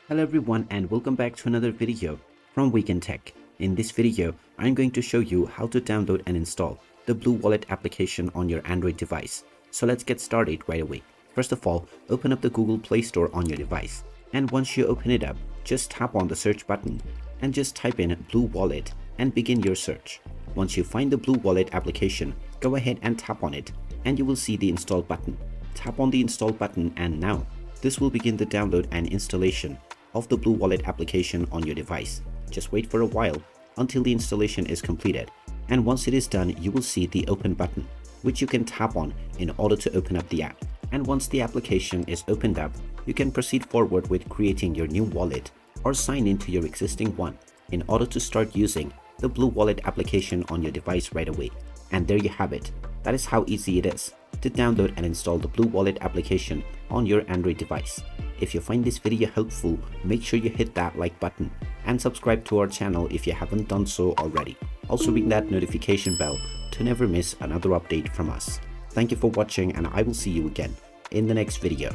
Hello everyone and welcome back to another video from Wake&Tech. In this video, I'm going to show you how to download and install the Blue Wallet application on your Android device. So let's get started right away. First of all, open up the Google Play Store on your device. And once you open it up, just tap on the search button and just type in Blue Wallet and begin your search. Once you find the Blue Wallet application, go ahead and tap on it and you will see the install button. Tap on the install button and now this will begin the download and installation of the Blue Wallet application on your device. Just wait for a while until the installation is completed, and once it is done you will see the open button which you can tap on in order to open up the app. And once the application is opened up, you can proceed forward with creating your new wallet or sign into your existing one in order to start using the Blue Wallet application on your device right away. And there you have it. That is how easy it is to download and install the Blue Wallet application on your Android device. If you find this video helpful, make sure you hit that like button and subscribe to our channel if you haven't done so already. Also ring that notification bell to never miss another update from us. Thank you for watching and I will see you again in the next video.